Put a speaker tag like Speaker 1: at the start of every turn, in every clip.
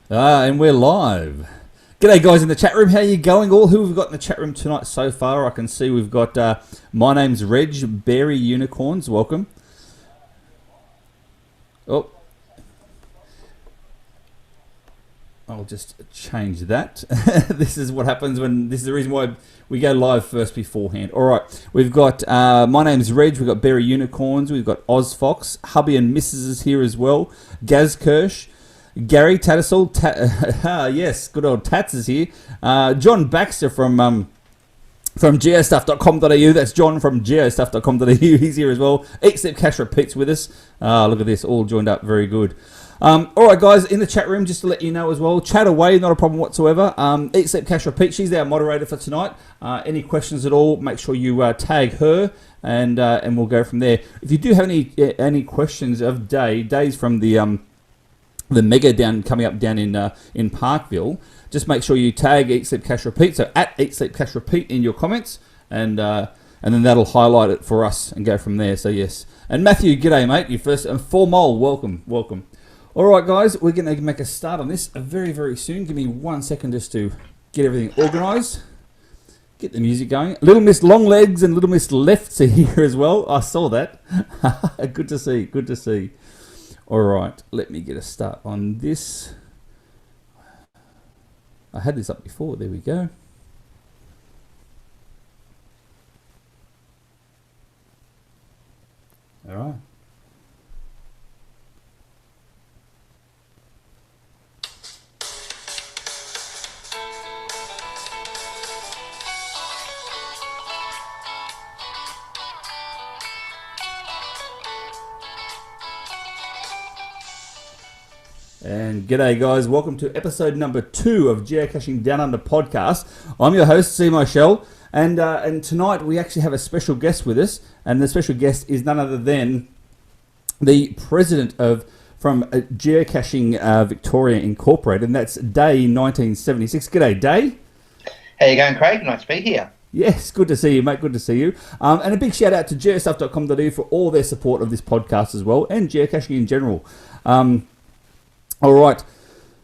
Speaker 1: And we're live. G'day guys in the chat room, how you going all? Who have we got in the chat room tonight so far? I can see we've got, my name's Reg, Berry Unicorns, welcome. Oh, I'll just change that. This is what happens when, this is the reason why we go live first beforehand. Alright, we've got, my name's Reg, we've got Berry Unicorns, we've got Ozfox, Hubby and Mrs. is here as well, Gaz Kirsch, Gary Tattersall, yes, good old Tats is here. John Baxter from geostuff.com.au. That's John from geostuff.com.au. He's here as well. Except Cash Repeats with us. Look at this, all joined up. Very good. All right, guys, in the chat room, just to let you know as well, chat away, not a problem whatsoever. Except Cash Repeats, she's our moderator for tonight. Any questions at all, make sure you tag her, and we'll go from there. If you do have any questions of days from the Mega coming up down in Parkville, just make sure you tag Eat Sleep Cash Repeat, so at Eat Sleep Cash Repeat in your comments, and then that'll highlight it for us and go from there. So yes, and Matthew, g'day mate, you first, and Formol, welcome. All right guys, we're going to make a start on this very soon. Give me 1 second just to get everything organised, get the music going. Little Miss Longlegs and Little Miss Lefts are here as well. I saw that. Good to see. All right, let me get a start on this. I had this up before. There we go. All right. And g'day guys, welcome to episode number 2 of Geocaching Downunder podcast. I'm your host, Simo Shell, and tonight we actually have a special guest with us, and the special guest is none other than the president from Geocaching Victoria Incorporated, and that's Day 1976. G'day, Day.
Speaker 2: How you going, Craig? Nice to be here.
Speaker 1: Yes, good to see you, mate. Good to see you. And a big shout out to geostuff.com.au for all their support of this podcast as well, and geocaching in general. All right.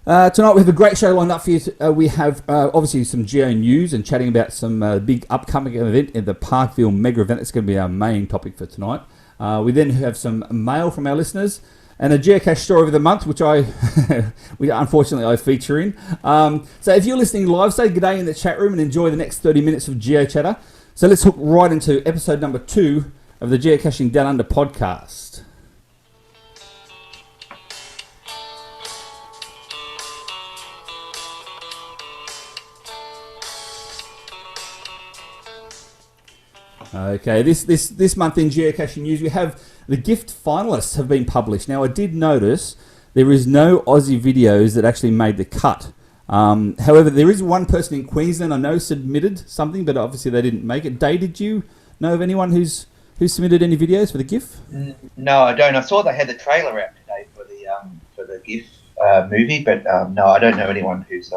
Speaker 1: Tonight we have a great show lined up for you. We have obviously some geo news and chatting about some big upcoming event in the Parkville Mega event. That's going to be our main topic for tonight. We then have some mail from our listeners and a geocache story of the month, which unfortunately I feature in. So if you're listening live, say g'day in the chat room and enjoy the next 30 minutes of Geo Chatter. So let's hook right into episode number 2 of the Geocaching Downunder podcast. Okay, this month in Geocaching News, we have the gift finalists have been published. Now, I did notice there is no Aussie videos that actually made the cut. However, there is one person in Queensland I know submitted something, but obviously they didn't make it. Day, did you know of anyone who's submitted any videos for the GIF?
Speaker 2: No, I don't. I saw they had the trailer out today for the GIF movie, but no, I don't know anyone who's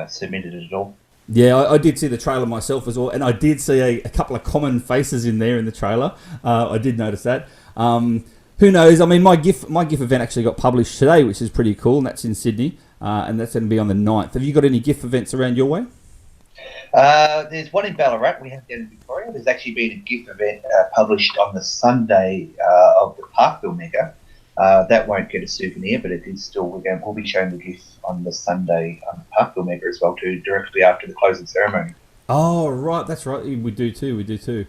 Speaker 2: submitted it at all.
Speaker 1: Yeah, I did see the trailer myself as well, and I did see a couple of common faces in there in the trailer. I did notice that. Who knows? I mean, my GIF event actually got published today, which is pretty cool, and that's in Sydney, and that's going to be on the 9th. Have you got any GIF events around your way?
Speaker 2: There's one in Ballarat. We have down in Victoria. There's actually been a GIF event published on the Sunday of the Parkville Mega. That won't get a souvenir, but it is still. We'll be showing the GIF on the Sunday on the Parkville Mega as well, too, directly after the closing ceremony.
Speaker 1: Oh, right, that's right. We do too.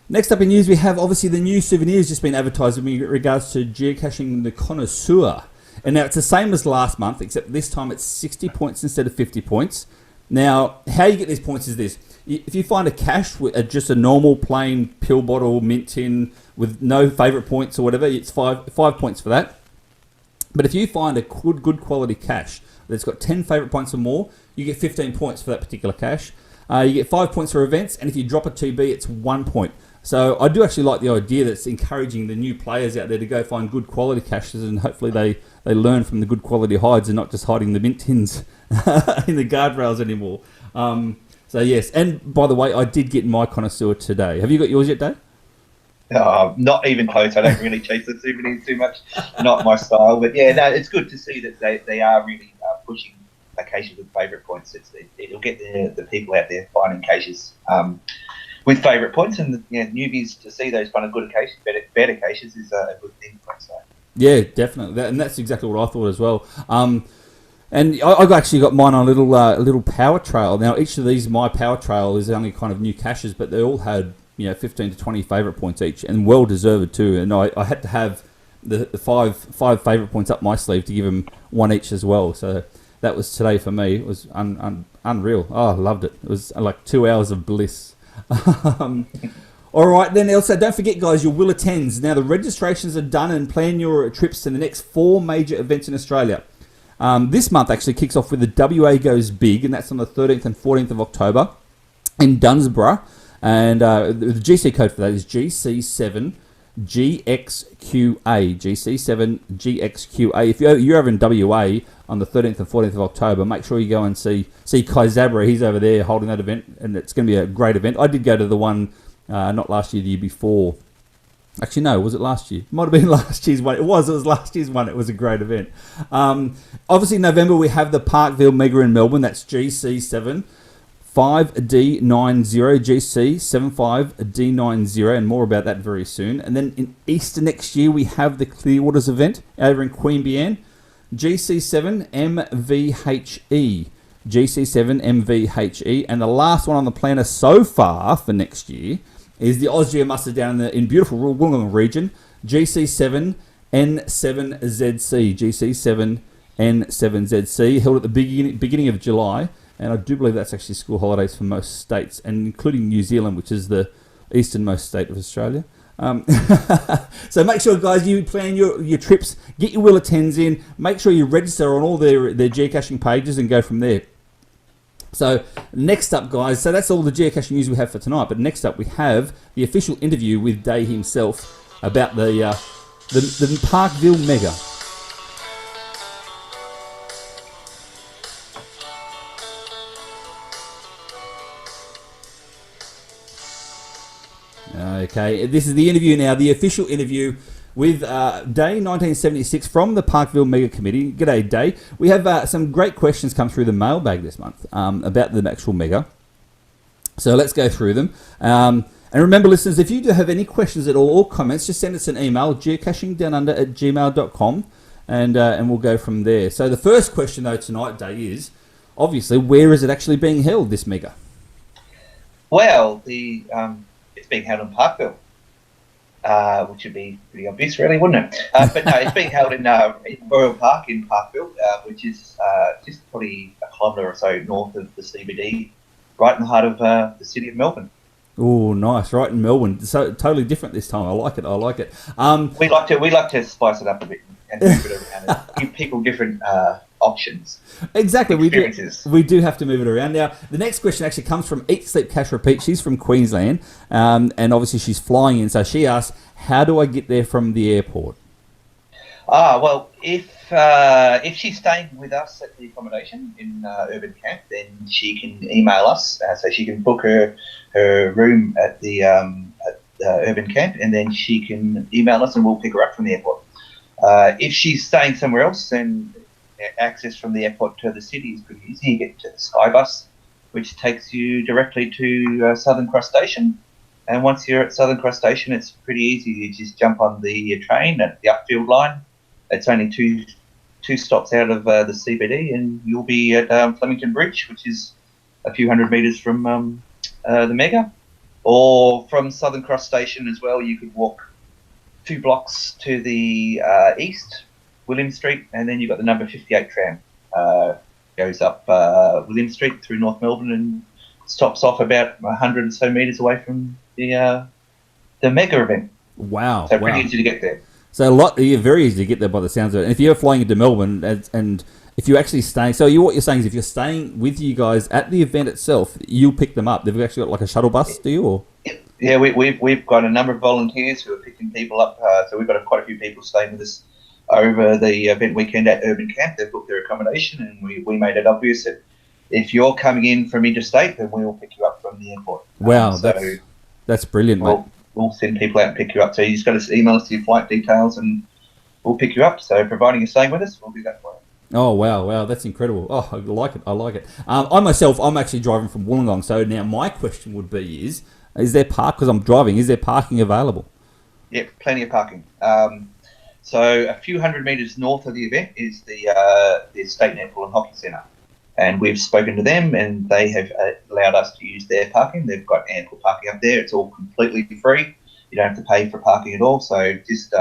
Speaker 1: Next up in news, we have obviously the new souvenirs just been advertised in regards to geocaching the connoisseur. And now it's the same as last month, except this time it's 60 points instead of 50 points. Now, how you get these points is this. If you find a cache with just a normal plain pill bottle, mint tin, with no favourite points or whatever, it's five points for that. But if you find a good quality cache that's got 10 favourite points or more, you get 15 points for that particular cache. You get 5 points for events, and if you drop a 2B, it's 1 point. So I do actually like the idea that's encouraging the new players out there to go find good quality caches, and hopefully they learn from the good quality hides and not just hiding the mint tins in the guardrails anymore. So yes, and by the way, I did get my connoisseur today. Have you got yours yet, Dave?
Speaker 2: Not even close. I don't really chase the souvenirs too much. Not my style. But yeah, no, it's good to see that they are really pushing caches with favourite points. It'll get the people out there finding caches with favourite points, and newbies to see those kind of good caches, better caches is a good thing. So.
Speaker 1: Yeah, definitely, and that's exactly what I thought as well. And I've actually got mine on a little power trail. Now, each of these, my power trail, is only kind of new caches, but they all had 15 to 20 favourite points each, and well deserved too. And I had to have the five favourite points up my sleeve to give them one each as well. So that was today for me. It was unreal. Oh, I loved it. It was like 2 hours of bliss. All right, then also don't forget, guys, your will attends. Now the registrations are done, and plan your trips to the next 4 major events in Australia. This month actually kicks off with the WA Goes Big, and that's on the 13th and 14th of October in Dunsborough. And the GC code for that is GC7GXQA. GC7GXQA. If you're over in WA on the 13th and 14th of October, make sure you go and see Kai Zabra. He's over there holding that event, and it's going to be a great event. I did go to the one not last year, the year before. Actually, no, was it last year? It might have been last year's one. It was last year's one. It was a great event. Obviously, in November, we have the Parkville Mega in Melbourne. That's GC7 5D90, GC75D90, and more about that very soon. And then in Easter next year, we have the Clearwaters event over in Queanbeyan, GC7MVHE. GC7MVHE. And the last one on the planner so far for next year is the Aussie Mega down in beautiful Wollongong region, GC7N7ZC. GC7N7ZC, held at the beginning of July. And I do believe that's actually school holidays for most states, and including New Zealand, which is the easternmost state of Australia. So make sure, guys, you plan your trips, get your will attends in, make sure you register on all their geocaching pages and go from there. So next up, guys, so that's all the geocaching news we have for tonight, but next up we have the official interview with Day himself about the Parkville Mega. Okay, this is the interview now, the official interview with Day 1976 from the Parkville Mega Committee. G'day, Day. We have some great questions come through the mailbag this month about the actual Mega. So let's go through them. And remember, listeners, if you do have any questions at all or comments, just send us an email, geocachingdownunder@gmail.com, and we'll go from there. So the first question, though, tonight, Day, is obviously, where is it actually being held, this Mega?
Speaker 2: Well, it's being held in Parkville, which would be pretty obvious, really, wouldn't it? But no, it's being held in Royal Park in Parkville, which is just probably a kilometre or so north of the CBD, right in the heart of the city of Melbourne.
Speaker 1: Oh, nice! Right in Melbourne, so totally different this time. I like it.
Speaker 2: We like to spice it up a bit and move it around and give people different options.
Speaker 1: Exactly, we do have to move it around. Now, the next question actually comes from Eat Sleep Cash Repeat. She's from Queensland, and obviously she's flying in. So she asks, "How do I get there from the airport?"
Speaker 2: Well, if she's staying with us at the accommodation in Urban Camp, then she can email us, so she can book her room at the Urban Camp, and then she can email us, and we'll pick her up from the airport. If she's staying somewhere else, then access from the airport to the city is pretty easy. You get to the Skybus, which takes you directly to Southern Cross Station. And once you're at Southern Cross Station, it's pretty easy. You just jump on the train at the Upfield line. It's only two stops out of the CBD, and you'll be at Flemington Bridge, which is a few hundred metres from the Mega. Or from Southern Cross Station as well, you could walk 2 blocks to the east, William Street, and then you've got the number 58 tram. Goes up William Street through North Melbourne and stops off about 100 or so metres away from the Mega event.
Speaker 1: Wow.
Speaker 2: So pretty easy to get there.
Speaker 1: So very easy to get there by the sounds of it. And if you're flying into Melbourne, and if you're actually staying, what you're saying is if you're staying with you guys at the event itself, you'll pick them up. They've actually got like a shuttle bus, do you? Or?
Speaker 2: Yeah, we've got a number of volunteers who are picking people up. So we've got quite a few people staying with us over the event weekend at Urban Camp. They've booked their accommodation, and we made it obvious that if you're coming in from interstate, then we will pick you up from the airport.
Speaker 1: Wow, that's brilliant, mate.
Speaker 2: we'll send people out and pick you up. So you just got to email us your flight details and we'll pick you up. So providing you're staying with us, we'll do that for you.
Speaker 1: Oh, wow, that's incredible. Oh, I like it. I myself, I'm actually driving from Wollongong, so now my question would be is there because I'm driving, is there parking available?
Speaker 2: Yep, plenty of parking. So a few hundred metres north of the event is the State Netball and Hockey Centre. And we've spoken to them and they have allowed us to use their parking. They've got ample parking up there. It's all completely free. You don't have to pay for parking at all. So just...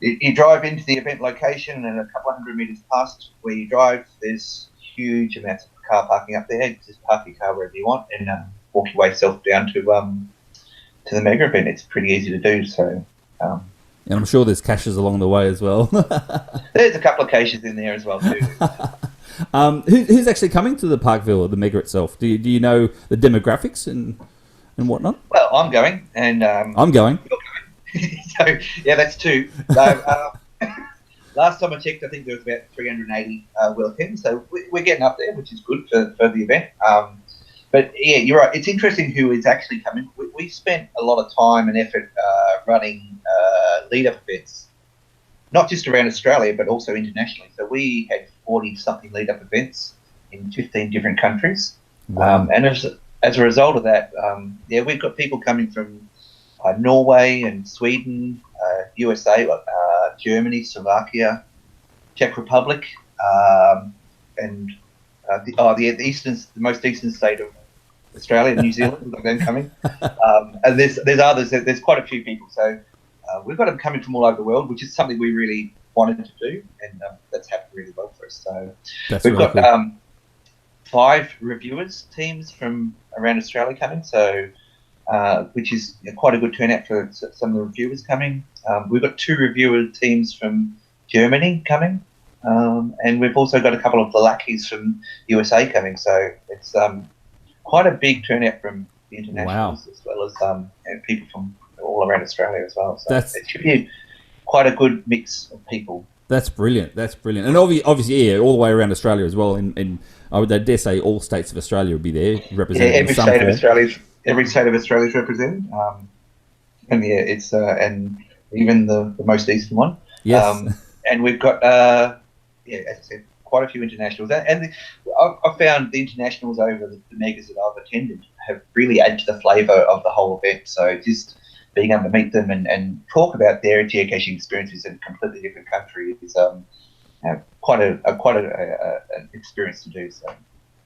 Speaker 2: you drive into the event location and a couple of hundred metres past where you drive, there's huge amounts of car parking up there. Just park your car wherever you want and walk your way yourself down to the mega event. It's pretty easy to do. So,
Speaker 1: and I'm sure there's caches along the way as well.
Speaker 2: There's a couple of caches in there as well too.
Speaker 1: Who's actually coming to the Parkville or the mega itself? Do you know the demographics and whatnot?
Speaker 2: Well, I'm going and
Speaker 1: I'm going.
Speaker 2: So yeah, that's two. So, last time I checked, I think there was about 380 will attend. So we're getting up there, which is good for the event. But yeah, you're right. It's interesting who is actually coming. We spent a lot of time and effort running lead-up events, not just around Australia, but also internationally. So we had 40-something lead-up events in 15 different countries.
Speaker 1: Wow.
Speaker 2: And as a result of that, we've got people coming from Norway and Sweden, USA, Germany, Slovakia, Czech Republic, and the most eastern state of Australia, New Zealand. We've got them coming, and there's others. There's quite a few people. So we've got them coming from all over the world, which is something we really wanted to do, and that's happened really well for us. So we've got cool. 5 reviewers teams from around Australia coming. So. Which is quite a good turnout for some of the reviewers coming. We've got 2 reviewer teams from Germany coming, and we've also got a couple of the lackeys from USA coming. So it's quite a big turnout from the internationals as well as people from all around Australia as well. So it should be quite a good mix of people. That's
Speaker 1: brilliant. And obviously, all the way around Australia as well. In I would dare say all states of Australia would be there represented.
Speaker 2: Yeah, every state of Australia is represented, and yeah, it's and even the most eastern one.
Speaker 1: Yes,
Speaker 2: and we've got as I said, quite a few internationals, and I've found the internationals over the megas that I've attended have really added to the flavour of the whole event. So just being able to meet them and talk about their geocaching experiences in a completely different country is quite an experience to do. So.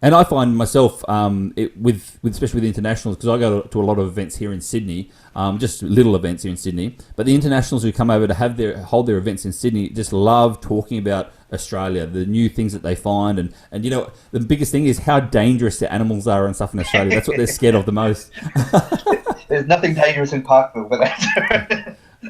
Speaker 1: And I find myself, especially with internationals, because I go to a lot of events here in Sydney, just little events here in Sydney. But the internationals who come over to hold their events in Sydney just love talking about Australia, the new things that they find, and the biggest thing is how dangerous the animals are and stuff in Australia. That's what they're scared of the most.
Speaker 2: There's nothing dangerous in Parkville, but that's.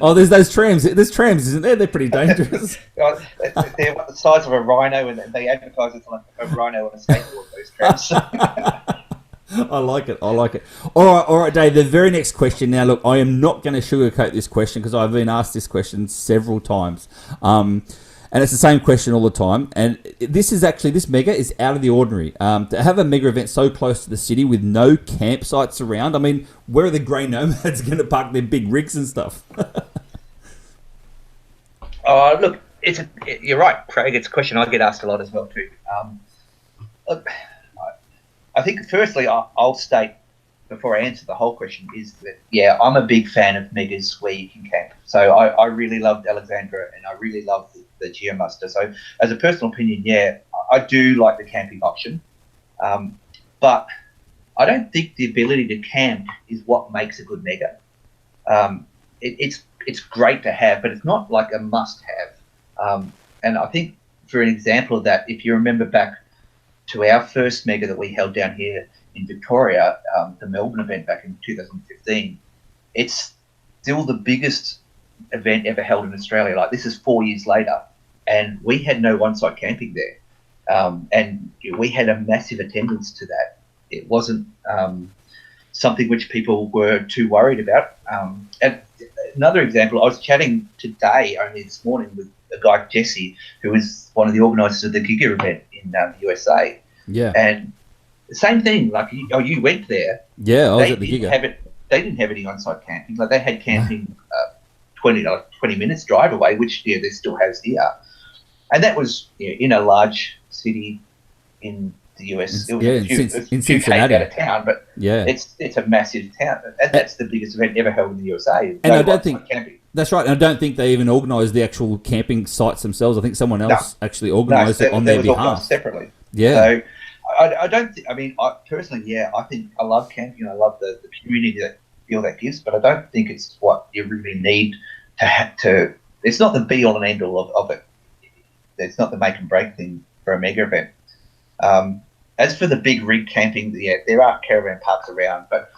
Speaker 1: Oh, there's those trams. There's trams, isn't there? They're pretty dangerous.
Speaker 2: They're the size of a rhino, and they advertise it like a rhino on a skateboard. Those trams.
Speaker 1: I like it. All right, Dave. The very next question. Now, look, I am not going to sugarcoat this question because I've been asked this question several times, and it's the same question all the time. And this mega is out of the ordinary. To have a mega event so close to the city with no campsites around. I mean, where are the grey nomads going to park their big rigs and stuff?
Speaker 2: Look, you're right, Craig. It's a question I get asked a lot as well too. Look, I think firstly I'll state before I answer the whole question is that I'm a big fan of megas where you can camp. So I really loved Alexandra and I really loved the GeoMuster. So as a personal opinion, I do like the camping option, but I don't think the ability to camp is what makes a good mega. It's great to have, but it's not like a must-have. And I think for an example of that, if you remember back to our first mega that we held down here in Victoria, the Melbourne event back in 2015, it's still the biggest event ever held in Australia. Like, this is 4 years later, and we had no on-site camping there. And we had a massive attendance to that. It wasn't something which people were too worried about. And another example, I was chatting today, only this morning, with a guy, Jesse, who was one of the organisers of the Giga event in the USA.
Speaker 1: Yeah.
Speaker 2: And the same thing, like, you went there.
Speaker 1: Yeah, I was at the Giga.
Speaker 2: They they didn't have any on-site camping. Like they had camping 20 minutes drive away, which there still has here, and that was in a large city in the US. It was
Speaker 1: in
Speaker 2: a few
Speaker 1: Cincinnati,
Speaker 2: out of town, but it's a massive town, and that's the biggest event ever held in the USA.
Speaker 1: And I don't think camping. That's right. And I don't think they even organised the actual camping sites themselves. I think someone else actually organised it on their behalf
Speaker 2: separately.
Speaker 1: Yeah.
Speaker 2: So I don't think. I mean, I personally, I think I love camping. I love the community that that gives, but I don't think it's what you really need to have to. It's not the be all and end all of it. It's not the make and break thing for a mega event. As for the big rig camping, there are caravan parks around, but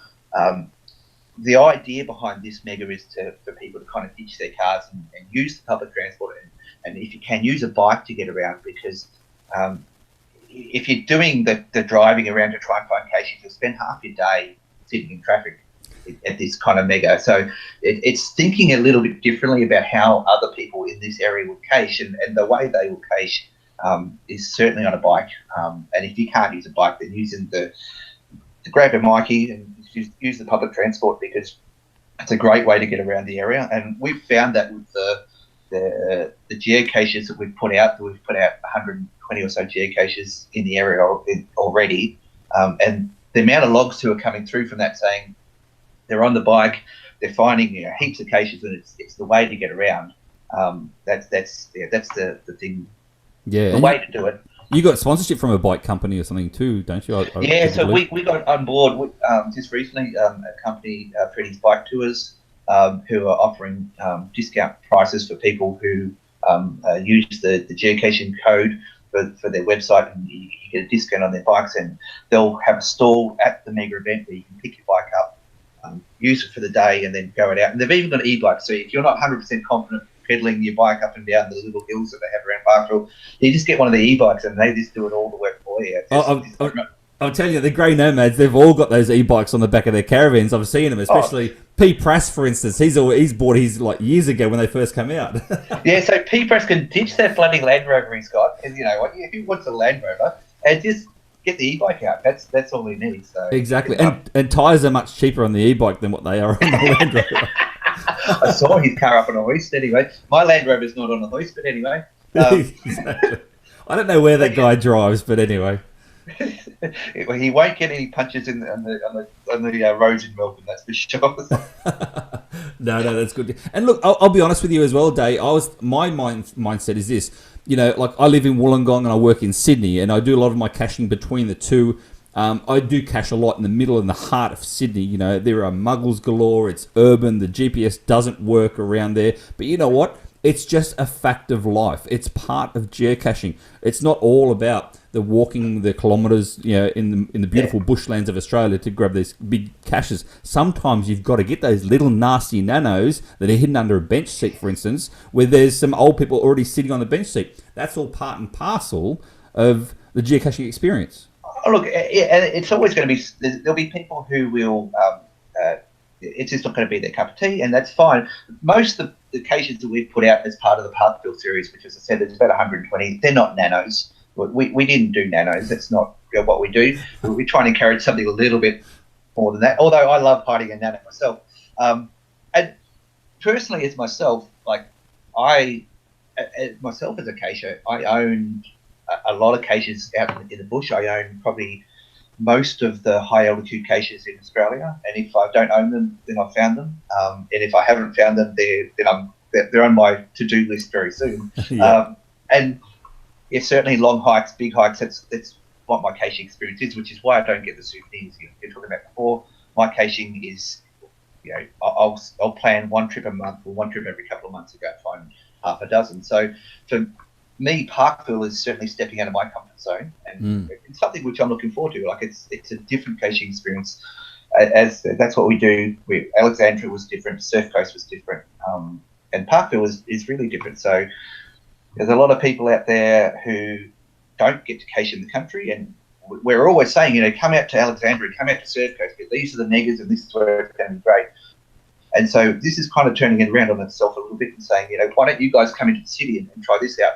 Speaker 2: the idea behind this mega is for people to kind of ditch their cars and use the public transport, and if you can, use a bike to get around, because if you're doing the driving around to try and find caches, you'll spend half your day sitting in traffic at this kind of mega. So it's thinking a little bit differently about how other people in this area will cache, and the way they will cache is certainly on a bike. And if you can't use a bike, then using grab a Mikey and use the public transport, because it's a great way to get around the area. And we've found that with the geocaches that we've put out 120 or so geocaches in the area already, and the amount of logs who are coming through from that saying they're on the bike, they're finding heaps of caches, and it's the way to get around. That's the thing.
Speaker 1: Yeah,
Speaker 2: the way to do it.
Speaker 1: You got sponsorship from a bike company or something too, don't you?
Speaker 2: So we got on board just recently a company, Freddy's Bike Tours, who are offering discount prices for people who use the geocaching code for their website, and you get a discount on their bikes, and they'll have a stall at the mega event where you can pick your bike up, use it for the day, and then go it out. And they've even got e-bikes, so if you're not 100% confident pedaling your bike up and down the little hills that they have around Parkville, you just get one of the e-bikes and they just do it all the work for you.
Speaker 1: I'm telling you, the Grey Nomads, they've all got those e-bikes on the back of their caravans. I've seen them, especially P. Prass, for instance. He's bought his years ago when they first came out.
Speaker 2: Yeah, so P. Prass can ditch that bloody Land Rover he's got, because if he wants a Land Rover, and just get the e-bike out. That's all he needs. So
Speaker 1: exactly, and tyres are much cheaper on the e-bike than what they are on the Land Rover.
Speaker 2: I saw his car up on a hoist anyway. My Land Rover's not on a hoist, but anyway.
Speaker 1: Exactly. I don't know where that guy drives, but anyway.
Speaker 2: He won't get any punches on the roads in Melbourne, that's for sure.
Speaker 1: No, that's good. And look, I'll be honest with you as well, Day. My mindset is this. I live in Wollongong and I work in Sydney, and I do a lot of my caching between the two. I do cache a lot in the middle and the heart of Sydney. There are muggles galore. It's urban. The GPS doesn't work around there. But you know what? It's just a fact of life. It's part of geocaching. It's not all about the walking the kilometres, in the beautiful bushlands of Australia to grab these big caches. Sometimes you've got to get those little nasty nanos that are hidden under a bench seat, for instance, where there's some old people already sitting on the bench seat. That's all part and parcel of the geocaching experience.
Speaker 2: Oh, look, it's always going to be. There'll be people who will. It's just not going to be their cup of tea, and that's fine. Most of the caches that we've put out as part of the Parkville series, which, as I said, there's about 120. They're not nanos. We didn't do nanos. That's not what we do. We try and encourage something a little bit more than that. Although I love hiding a nano myself, and personally, as myself, myself as a cacher, I own a lot of caches out in the bush. I own probably most of the high altitude caches in Australia, and if I don't own them, then I've found them. And if I haven't found them, they're on my to-do list very soon. And certainly long hikes, big hikes. That's what my caching experience is, which is why I don't get the souvenirs you're talking about before. My caching is, I'll plan one trip a month or one trip every couple of months to go find half a dozen. So for me, Parkville is certainly stepping out of my comfort zone, and it's something which I'm looking forward to. It's a different caching experience. As that's what we do. Alexandria was different, Surf Coast was different, and Parkville is really different. So there's a lot of people out there who don't get to cache in the country, and we're always saying, come out to Alexandria, come out to Surf Coast. These are the megas, and this is where it's going to be great. And so this is kind of turning it around on itself a little bit and saying, why don't you guys come into the city and try this out?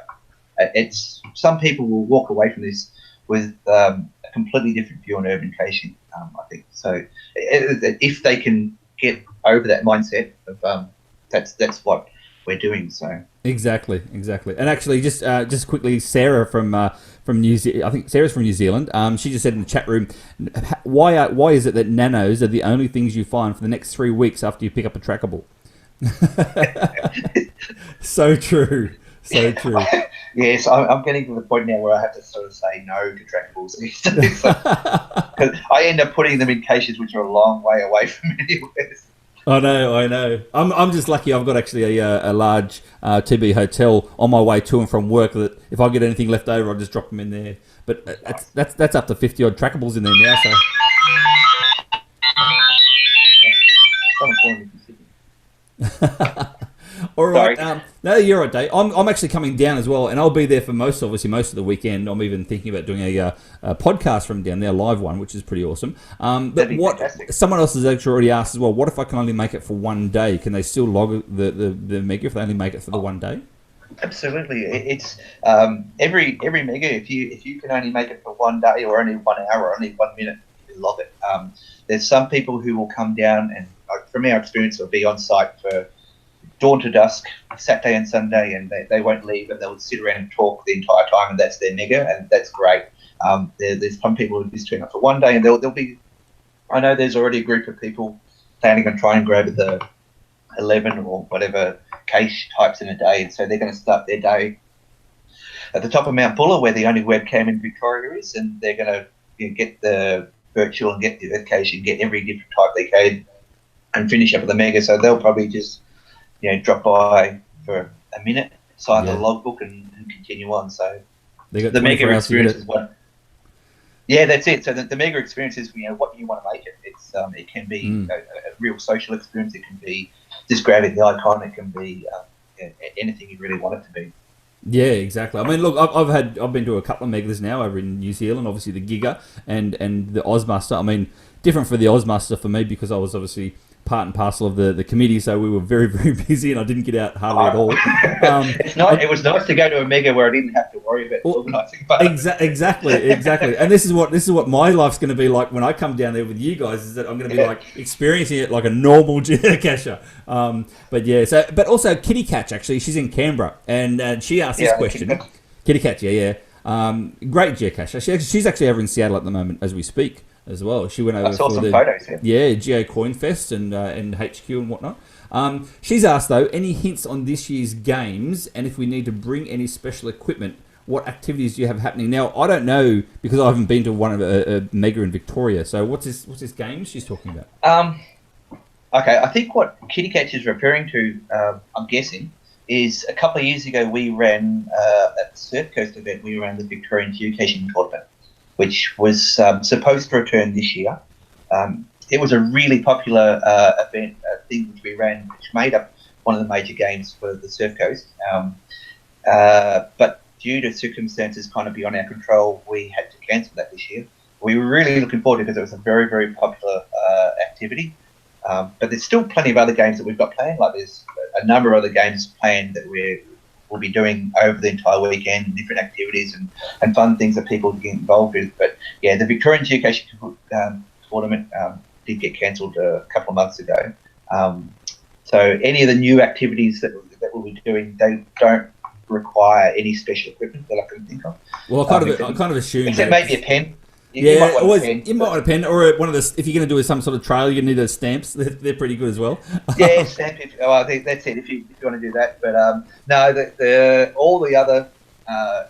Speaker 2: Some people will walk away from this with a completely different view on urban caching, I think. So if they can get over that mindset of that's what we're doing. So
Speaker 1: exactly. And actually, just quickly, Sarah from New Zealand. I think Sarah's from New Zealand. She just said in the chat room, why is it that nanos are the only things you find for the next 3 weeks after you pick up a trackable? So true.
Speaker 2: Yes, I'm getting to the point now where I have to sort of say no to trackables because I end up putting them in caches which are a long way away from anywhere.
Speaker 1: I know. I'm just lucky. I've got actually a large TB hotel on my way to and from work. That if I get anything left over, I'll just drop them in there. But that's up to 50 odd trackables in there now. So.
Speaker 2: Someone's calling me from Sydney.
Speaker 1: All right. No, you're right, Dave. I'm actually coming down as well, and I'll be there for most of the weekend. I'm even thinking about doing a podcast from down there, live one, which is pretty awesome. But what fantastic. Someone else has actually already asked as well, what if I can only make it for 1 day? Can they still log the mega if they only make it for the 1 day?
Speaker 2: Absolutely. It's every mega. If you can only make it for 1 day or only 1 hour or only 1 minute, you log it. There's some people who will come down and, from our experience, will be on site for dawn to dusk, Saturday and Sunday, and they won't leave, and they'll sit around and talk the entire time, and that's their mega, and that's great. There's some people who just turn up for 1 day, and they'll be. I know there's already a group of people planning on trying to grab the 11 or whatever cache types in a day, and so they're going to start their day at the top of Mount Buller, where the only webcam in Victoria is, and they're going to get the virtual and get the earth cache and get every different type they can, and finish up with the mega. So they'll probably just drop by for a minute, sign the logbook, and continue on. So the mega experience is what. Yeah, that's it. So the mega experience is what you want to make it. It's it can be a real social experience. It can be just grabbing the icon. It can be anything you really want it to be.
Speaker 1: Yeah, exactly. I mean, look, I've been to a couple of megas now over in New Zealand. Obviously, the Giga and the Ozmaster. I mean, different for the Ozmaster for me because I was obviously part and parcel of the committee, so we were very, very busy, and I didn't get out hardly at all.
Speaker 2: It was nice to go to a mega where I didn't have to worry about organising.
Speaker 1: Exactly. And this is what my life's going to be like when I come down there with you guys. Is that I'm going to be like experiencing it like a normal geocacher. But also Kitty Catch, actually, she's in Canberra, and she asked this question. Kitty Catch, great geocacher. She's actually over in Seattle at the moment as we speak. As well, she went over.
Speaker 2: I saw some photos.
Speaker 1: Geo Coin Fest and HQ and whatnot. She's asked though, any hints on this year's games, and if we need to bring any special equipment, what activities do you have happening now? I don't know because I haven't been to one of a mega in Victoria. So what's this game she's talking about?
Speaker 2: Okay, I think what Kitty Catch is referring to, I'm guessing, is a couple of years ago we ran at the Surf Coast event. We ran the Victorian Geocaching Tournament, which was supposed to return this year. It was a really popular event, thing which we ran, which made up one of the major games for the Surf Coast. But due to circumstances kind of beyond our control, we had to cancel that this year. We were really looking forward to it because it was a very, very popular activity. But there's still plenty of other games that we've got planned. Like there's a number of other games planned that we'll be doing over the entire weekend, different activities and fun things that people get involved with. But yeah, the Victorian Geocaching tournament did get cancelled a couple of months ago. So any of the new activities that we'll be doing, they don't require any special equipment that I can think of.
Speaker 1: Well, I kind of assumed
Speaker 2: except maybe a pen.
Speaker 1: You might want a pen, or one of the. If you're going to do some sort of trail, you need those stamps. They're pretty good as well.
Speaker 2: Yeah, stamp. That's it. If you want to do that, but no, all the other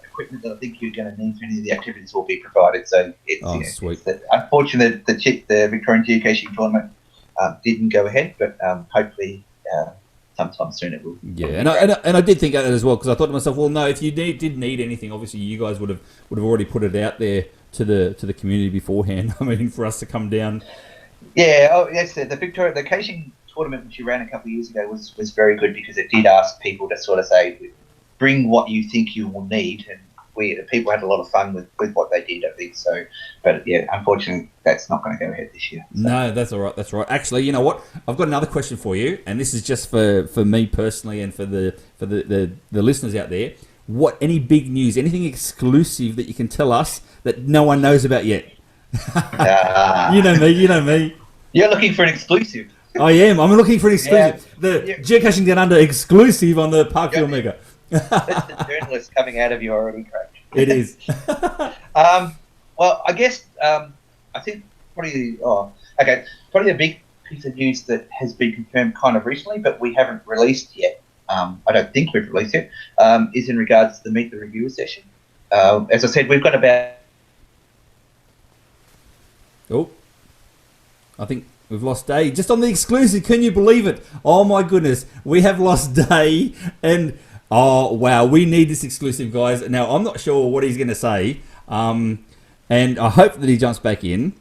Speaker 2: equipment that I think you're going to need for any of the activities will be provided. So
Speaker 1: sweet.
Speaker 2: It's unfortunate the Victorian Geocaching tournament didn't go ahead, but hopefully sometime soon it will.
Speaker 1: Yeah, and I did think of that as well because I thought to myself, well, no, if you did need anything, obviously you guys would have already put it out there to the community beforehand. I mean, for us to come down.
Speaker 2: Yeah, yes, the caching tournament which you ran a couple of years ago was very good because it did ask people to sort of say, bring what you think you will need, and people had a lot of fun with what they did, I think. So, but yeah, unfortunately, that's not going to go ahead this year. So.
Speaker 1: No, that's all right. That's right. Actually, you know what? I've got another question for you, and this is just for me personally and for the listeners out there. Any big news, anything exclusive that you can tell us that no one knows about yet? You know me.
Speaker 2: You're looking for an exclusive.
Speaker 1: I am. I'm looking for an exclusive.
Speaker 2: Yeah.
Speaker 1: The
Speaker 2: Yeah.
Speaker 1: Geocaching Downunder exclusive on the Parkville Mega.
Speaker 2: That's the journalist coming out of you already, Craig.
Speaker 1: It is.
Speaker 2: Well, I guess I think probably the big piece of news that has been confirmed kind of recently, but we haven't released yet. I don't think we've released it. Is in regards to the Meet the Reviewer session. As I said, we've got about.
Speaker 1: Oh, I think we've lost Day just on the exclusive. Can you believe it? Oh my goodness, we have lost Day, and oh wow, we need this exclusive, guys. Now I'm not sure what he's going to say, and I hope that he jumps back in.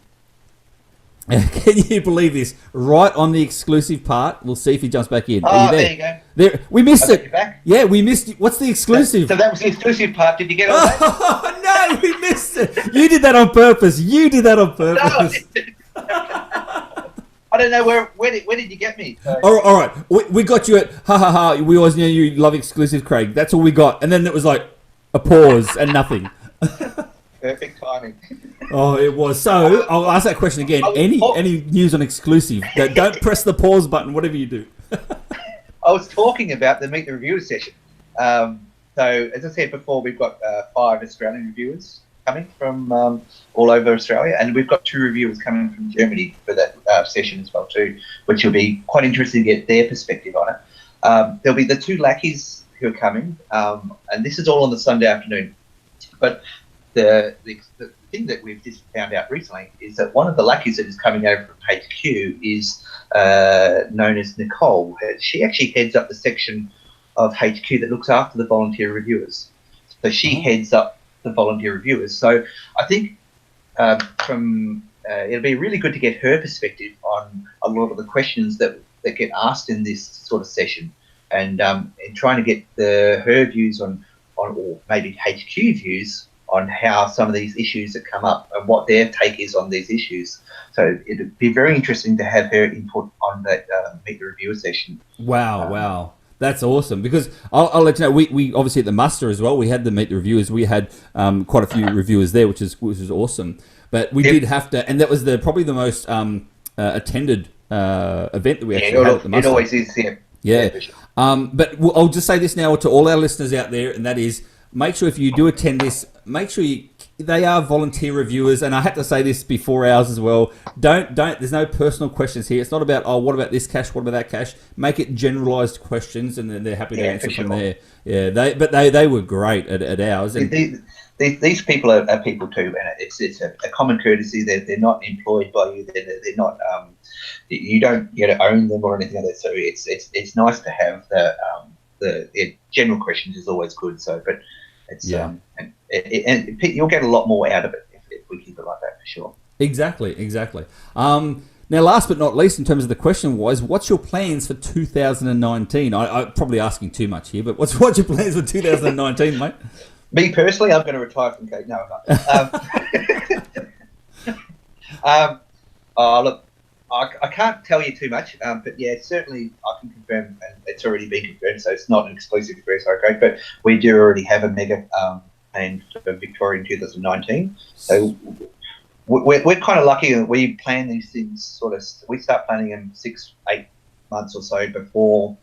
Speaker 1: Can you believe this? Right on the exclusive part, we'll see if he jumps back in.
Speaker 2: Oh,
Speaker 1: Are you there?
Speaker 2: there you go.
Speaker 1: There, we missed it.
Speaker 2: You're back.
Speaker 1: Yeah, we missed it. What's the exclusive?
Speaker 2: So that was the exclusive part. Did you get all that?
Speaker 1: Oh no, we missed it. You did that on purpose. You did that on purpose.
Speaker 2: No, I didn't. I don't know where did you get me? So.
Speaker 1: All right. We got you at ha ha ha. We always knew you love exclusive, Craig. That's all we got. And then it was like a pause and nothing.
Speaker 2: Perfect timing.
Speaker 1: Oh, it was. So I'll ask that question again. Any news on exclusive? Don't press the pause button. Whatever you do.
Speaker 2: I was talking about the Meet the Reviewer session. So as I said before, we've got 5 Australian reviewers coming from all over Australia, and we've got 2 reviewers coming from Germany for that session as well too, which will be quite interesting to get their perspective on it. There'll be the 2 lackeys who are coming, and this is all on the Sunday afternoon. But the thing that we've just found out recently is that one of the lackeys that is coming over from HQ is known as Nicole. She actually heads up the section of HQ that looks after the volunteer reviewers. So she heads up the volunteer reviewers. So I think it'll be really good to get her perspective on a lot of the questions that get asked in this sort of session, and trying to get her views on or maybe HQ views on how some of these issues that come up and what their take is on these issues. So it'd be very interesting to have her input on that Meet the Reviewer session.
Speaker 1: Wow. That's awesome, because I'll let you know, we obviously at the muster as well, we had the Meet the Reviewers. We had quite a few reviewers there, which is awesome. But we did have to, and that was probably the most attended event that we actually had at the muster.
Speaker 2: It always is, yeah.
Speaker 1: Yeah. But I'll just say this now to all our listeners out there, and that is, make sure if you do attend this, make sure they are volunteer reviewers, and I had to say this before ours as well. Don't. There's no personal questions here. It's not about what about this cache, what about that cache. Make it generalised questions, and then they're happy to answer from there. Yeah, they were great at ours. And
Speaker 2: these people are people too, and it's a common courtesy. They're not employed by you. They're not. You don't own them or anything like that. So it's nice to have the general questions is always good. So, but it's and you'll get a lot more out of it if we keep it like that, for sure.
Speaker 1: Exactly. Now, last but not least, in terms of the question was, what's your plans for 2019? I'm probably asking too much here, but what's your plans for 2019, mate?
Speaker 2: Me personally, I'm going to retire from cake. No, I'm not. Look, I can't tell you too much, but yeah, certainly I can confirm, and it's already been confirmed, so it's not an exclusive for SR Code, but we do already have a mega planned for Victoria in 2019. So we're kind of lucky that we plan these things we start planning them 6-8 months or so before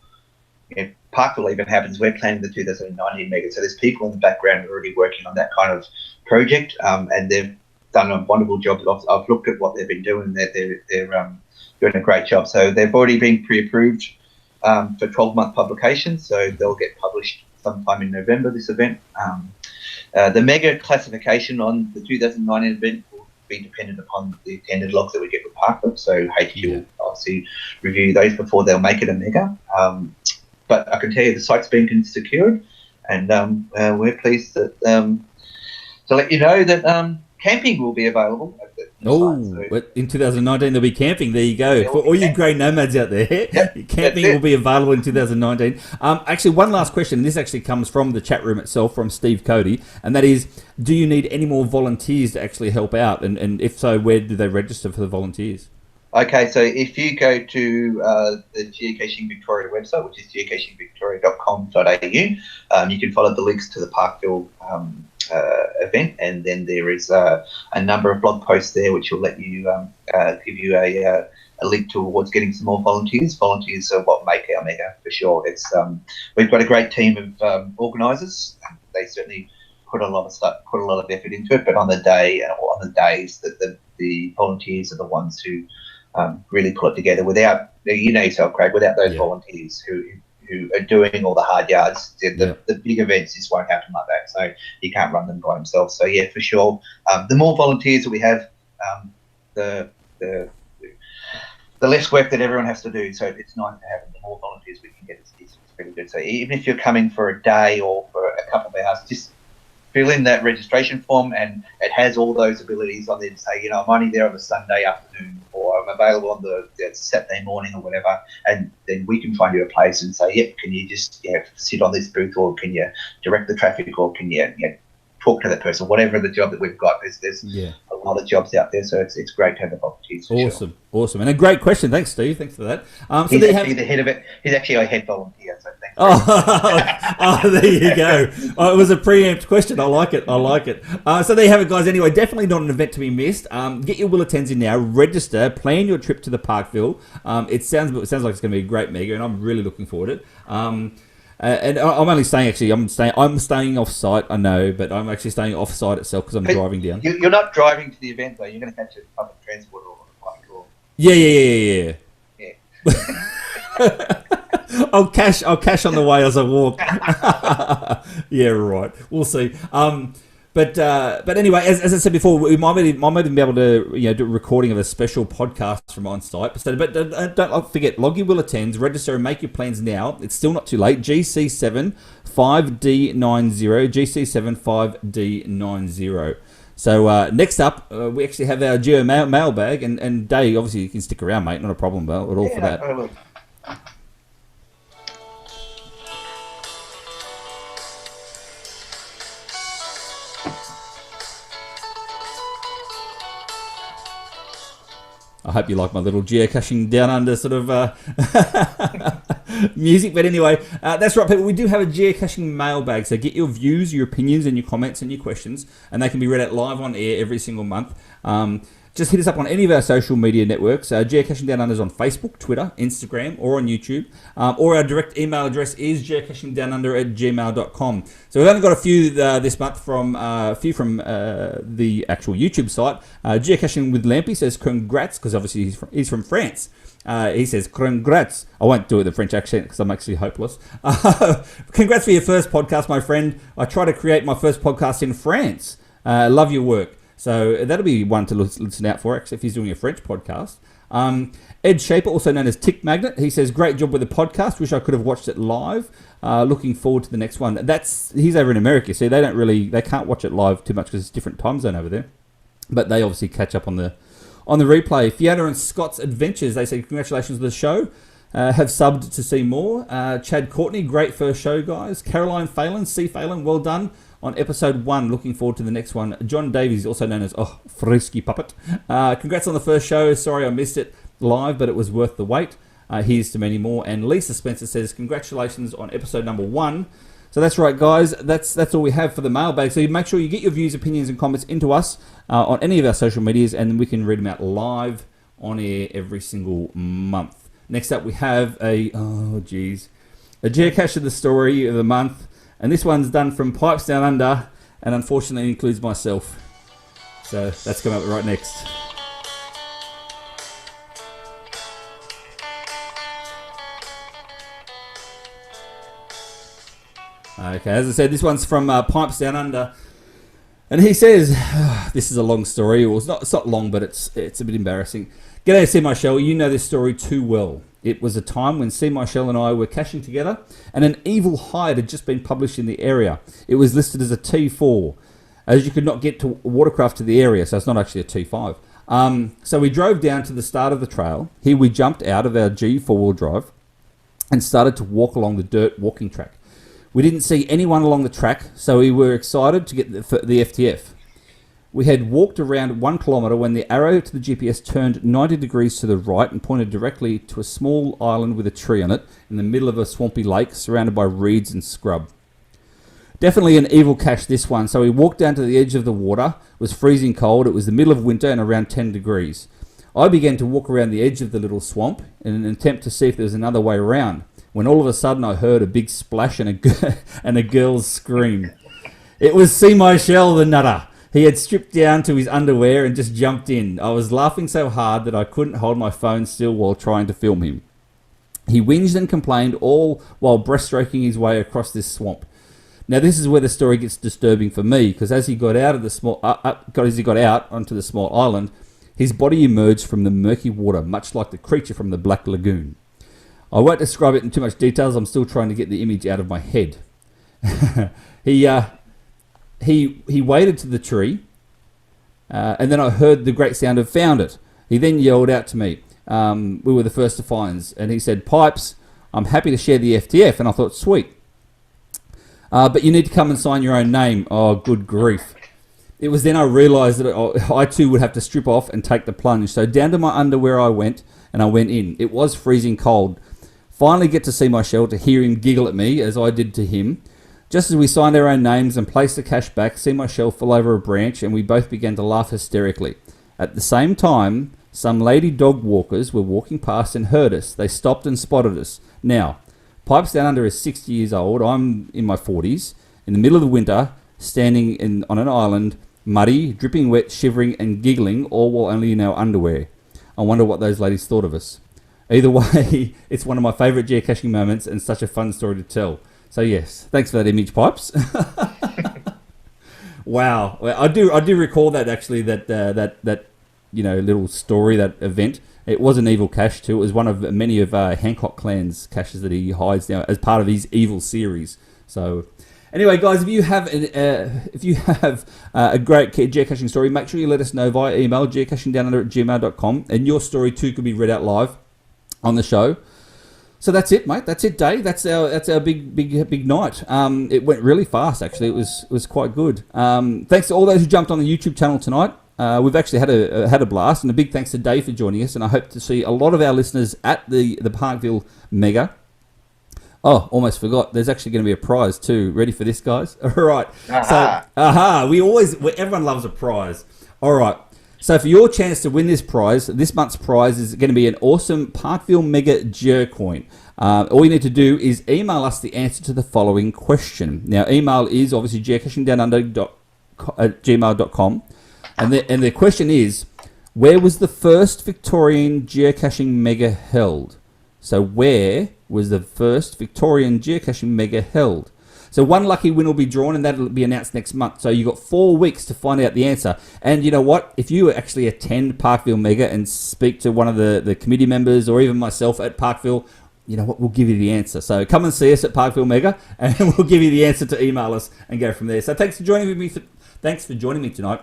Speaker 2: Parkville even happens. We're planning the 2019 mega, so there's people in the background already working on that kind of project, and they've done a wonderful job. I've looked at what they've been doing. They're doing a great job. So they've already been pre-approved for 12-month publication, so they'll get published sometime in November, this event. The mega classification on the 2019 event will be dependent upon the attended logs that we get from Parkville, so HQ will obviously review those before they'll make it a mega. But I can tell you the site's been secured, and we're pleased that, to let you know that camping will be available at the site. So
Speaker 1: in 2019 there'll be camping. There you go. For all you grey nomads out there, camping will be available in 2019. Actually, one last question. This actually comes from the chat room itself, from Steve Cody, and that is, do you need any more volunteers to actually help out? And if so, where do they register for the volunteers?
Speaker 2: Okay, so if you go to the Geocaching Victoria website, which is geocachingvictoria.com.au, you can follow the links to the Parkville event, and then there is a number of blog posts there which will let you give you a link towards getting some more volunteers. Volunteers are what make our mega for sure. It's we've got a great team of organisers. They certainly put a lot of effort into it. But on the day or on the days that the volunteers are the ones who really pull it together. Without, you know yourself, Craig, without those volunteers who are doing all the hard yards, the big events just won't happen like that. So you can't run them by themselves. So yeah, for sure, the more volunteers that we have, the less work that everyone has to do. So it's nice to have the more volunteers we can get. It's pretty good. So even if you're coming for a day or for a couple of hours, just fill in that registration form, and it has all those abilities on there to say, you know, I'm only there on a Sunday afternoon, or I'm available on the Saturday morning or whatever, and then we can find you a place and say, yep, can you just sit on this booth, or can you direct the traffic, or can you talk to that person, whatever the job that we've got. There's a lot of jobs out there, so it's great to have the volunteers.
Speaker 1: Awesome, and a great question. Thanks, Steve. Thanks for that. So
Speaker 2: he's actually the head of it. He's actually our head volunteer. So thanks.
Speaker 1: There you go. It was a preempt question. I like it. So there you have it, guys. Anyway, definitely not an event to be missed. Get your Will Attends in now. Register. Plan your trip to the Parkville. It sounds like it's going to be a great mega, and I'm really looking forward to it. And I'm only staying. Actually, I'm staying off site. I know, but I'm actually staying off site itself because I'm driving down.
Speaker 2: You're not driving to the event though. You're going to catch a public transport or a bike or.
Speaker 1: Yeah. I'll cash on the way as I walk. Yeah, right. We'll see. But anyway, as I said before, we might even be able to do a recording of a special podcast from on site. But don't forget, log your Will Attends, register, and make your plans now. It's still not too late. GC7 5D90, GC7 5D90. So next up, we actually have our GeoMailBag, and Dave, obviously you can stick around, mate. Not a problem at all for that.
Speaker 2: I will.
Speaker 1: I hope you like my little Geocaching Downunder sort of music. But anyway, that's right, people. We do have a Geocaching mailbag. So get your views, your opinions, and your comments and your questions, and they can be read out live on air every single month. Just hit us up on any of our social media networks. Geocaching Downunder is on Facebook, Twitter, Instagram, or on YouTube. Or our direct email address is geocachingdownunder@gmail.com. So we've only got a few this month from the actual YouTube site. Geocaching with Lampy says congrats, because obviously he's from France. He says congrats. I won't do it with the French accent because I'm actually hopeless. Congrats for your first podcast, my friend. I try to create my first podcast in France. Love your work. So that'll be one to listen out for, actually, if he's doing a French podcast. Ed Shaper, also known as Tick Magnet, he says, great job with the podcast. Wish I could have watched it live. Looking forward to the next one. He's over in America, so they can't watch it live too much because it's a different time zone over there. But they obviously catch up on the replay. Fiona and Scott's Adventures, they say congratulations on the show. Have subbed to see more. Chad Courtney, great first show, guys. Caroline Phelan, C. Phelan, well done on episode 1. Looking forward to the next one. John Davies, also known as Frisky Puppet. Congrats on the first show. Sorry I missed it live, but it was worth the wait. Here's to many more. And Lisa Spencer says, congratulations on episode number 1. So that's right, guys. That's all we have for the mailbag. So you make sure you get your views, opinions, and comments into us on any of our social medias, and then we can read them out live on air every single month. Next up, we have a geocache of the story of the month. And this one's done from Pipes Down Under, and unfortunately includes myself. So that's coming up right next. Okay, as I said, this one's from Pipes Down Under. And he says, this is a long story. Well, it's not long, but it's a bit embarrassing. G'day, C. Michelle. You know this story too well. It was a time when C. Michelle and I were caching together, and an evil hide had just been published in the area. It was listed as a T4, as you could not get to watercraft to the area, so it's not actually a T5. So we drove down to the start of the trail. Here we jumped out of our G four-wheel drive and started to walk along the dirt walking track. We didn't see anyone along the track, so we were excited to get the FTF. We had walked around 1 kilometre when the arrow to the GPS turned 90 degrees to the right and pointed directly to a small island with a tree on it in the middle of a swampy lake surrounded by reeds and scrub. Definitely an evil cache, this one. So we walked down to the edge of the water. It was freezing cold. It was the middle of winter and around 10 degrees. I began to walk around the edge of the little swamp in an attempt to see if there was another way around, when all of a sudden I heard a big splash and a girl's scream. It was See My Shell, the nutter. He had stripped down to his underwear and just jumped in. I was laughing so hard that I couldn't hold my phone still while trying to film him. He whinged and complained, all while breaststroking his way across this swamp. Now this is where the story gets disturbing for me, because as he got out of the small, as he got out onto the small island, his body emerged from the murky water, much like the creature from the Black Lagoon. I won't describe it in too much detail, as I'm still trying to get the image out of my head. He waded to the tree, and then I heard the great sound of "Found it." He then yelled out to me. We were the first to find, and he said, "Pipes, I'm happy to share the FTF," and I thought, sweet. But you need to come and sign your own name. Oh, good grief. It was then I realised that I too would have to strip off and take the plunge. So down to my underwear I went, and I went in. It was freezing cold. Finally get to See My Shell, to hear him giggle at me as I did to him. Just as we signed our own names and placed the cash back, See My Shell fell over a branch and we both began to laugh hysterically. At the same time, some lady dog walkers were walking past and heard us. They stopped and spotted us. Now, Pipes Downunder is 60 years old. I'm in my 40s. In the middle of the winter, standing on an island, muddy, dripping wet, shivering and giggling, all while only in our underwear. I wonder what those ladies thought of us. Either way, it's one of my favourite geocaching moments and such a fun story to tell. So yes, thanks for that image, Pipes. Wow, well, I do recall that actually, that little story, that event. It was an evil cache too. It was one of many of Hancock Clan's caches that he hides now as part of his evil series. So anyway, guys, if you have a great geocaching story, make sure you let us know via email, geocachingdownunder@gmail.com, and your story too could be read out live on the show. So that's it, mate. That's it, Dave. That's our big night. It went really fast, actually. It was quite good. Thanks to all those who jumped on the YouTube channel tonight. We've actually had a blast, and a big thanks to Dave for joining us. And I hope to see a lot of our listeners at the Parkville Mega. Oh, almost forgot. There's actually going to be a prize too. Ready for this, guys? All right. So, everyone loves a prize. All right. So for your chance to win this prize, this month's prize is going to be an awesome Parkville Mega Geocoin. All you need to do is email us the answer to the following question. Now, email is obviously geocachingdownunder@gmail.com. And the question is, where was the first Victorian geocaching mega held? So where was the first Victorian geocaching mega held? So one lucky winner will be drawn, and that'll be announced next month. So you've got 4 weeks to find out the answer. And you know what? If you actually attend Parkville Mega and speak to one of the committee members, or even myself at Parkville, you know what? We'll give you the answer. So come and see us at Parkville Mega, and we'll give you the answer to email us and go from there. So thanks for joining me. Thanks for joining me tonight.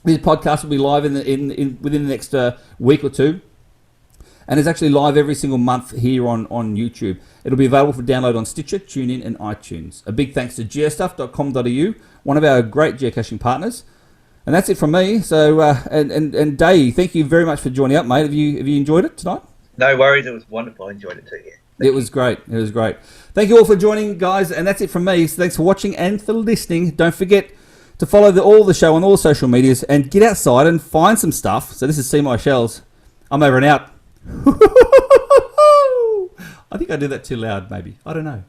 Speaker 1: This podcast will be live within the next week or two. And it's actually live every single month here on YouTube. It'll be available for download on Stitcher, TuneIn, and iTunes. A big thanks to geostuff.com.au, one of our great geocaching partners. And that's it from me. So, and Dave, thank you very much for joining up, mate. Have you enjoyed it tonight?
Speaker 2: No worries. It was wonderful. I enjoyed it too. Yeah.
Speaker 1: It was great. It was great. Thank you all for joining, guys. And that's it from me. So thanks for watching and for listening. Don't forget to follow all the show on all the social medias and get outside and find some stuff. So this is See My Shells. I'm over and out. I think I did that too loud, maybe. I don't know.